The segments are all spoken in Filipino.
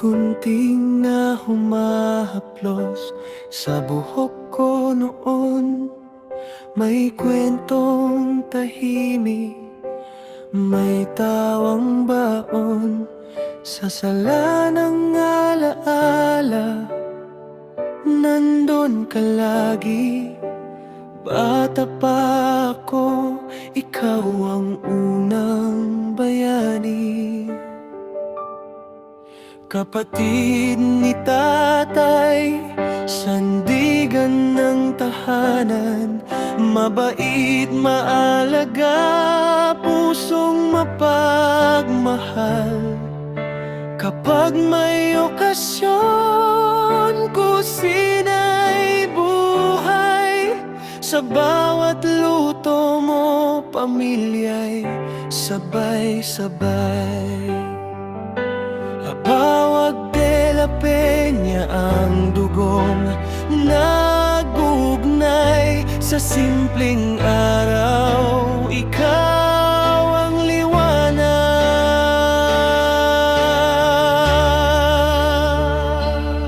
gunting na humahaplos sa buhok ko noon. May kwentong tahimik, may tawang baon, sa sala ng alaala. Nandun ka lagi, bata pa ako, ikaw ang unang bayani. Kapatid ni tatay, sandigan ng tahanan, mabait, maalaga, pusong mapagmahal. Kapag may okasyon, kusina'y buhay. Sa bawat luto mo, pamilya'y sabay-sabay. Bawat de la peña ang dugong nagugnay. Sa simpleng araw, ikaw ang liwanag.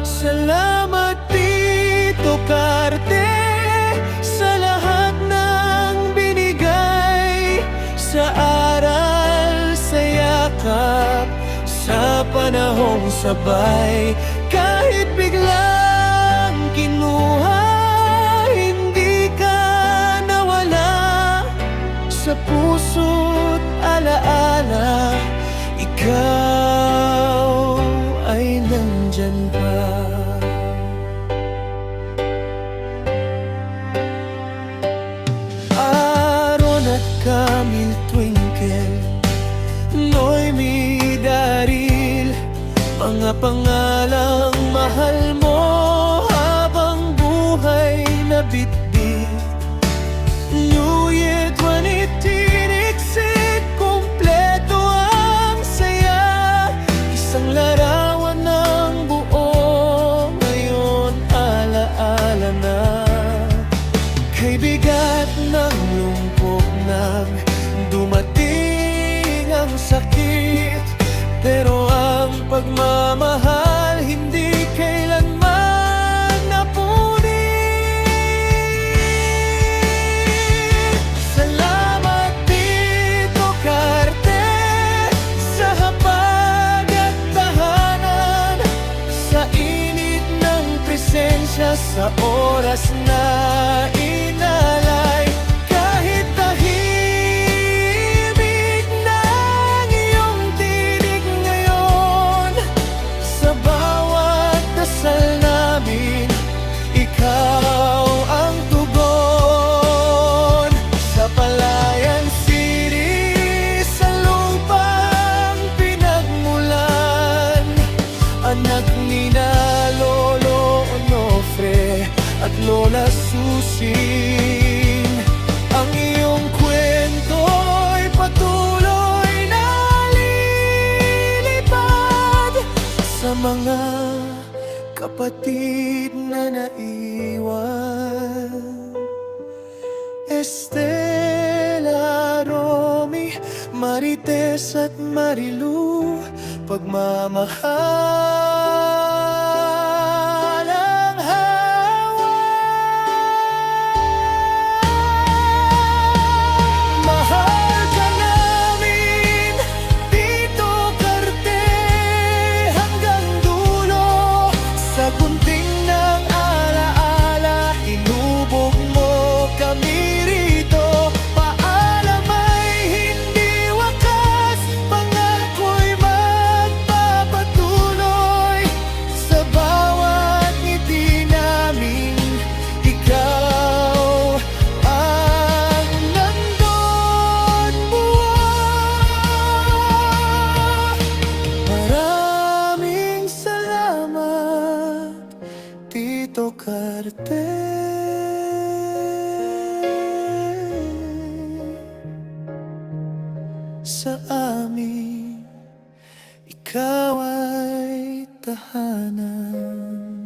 Salamat Tito Carte sa lahat ng binigay, sa aral, sa yakap, sa panahong sabay. Kahit biglang kinuha, hindi ka nawala. Sa puso't alaala, ikaw ay nandyan pa. Aron at Camille Twinkle, Noemi Daril, mga pangalang mahal mo habang buhay na bitbit. New Year 2026, kumpleto ang saya. Isang larawan ng buo, ngayon alaala na. Kay bigat ng lumpok nang dumating ang sakit, pero ang pagmamahal hindi kailanman napunit. Salamat Tito Carte sa hapag at tahanan, sa init ng presensya, sa oras na inalay. Kahit tahimik ng iyong tinig ngayon, sa bawat dasal namin, ikaw ang tugon. Sa Palayan City, sa lupang pinagmulan, anak ni na Lolo Onofre at Lola Susing, ang iyong kwento'y patuloy na lilipad sa mga kapatid na naiwan. Estela, Romy, Marites at Marilu, pagmamahal ang hawak. Mahal ka namin, Tito Carte, hanggang dulo. Sa gunting ng alaala, inubog mo kami rito. Paalam ay hindi wakas, pangako'y magpapatuloy. Sa bawat ngiti namin, ikaw ang nandun buwan. Maraming salamat Tito Carte. Sa amin, ikaw ay tahanan.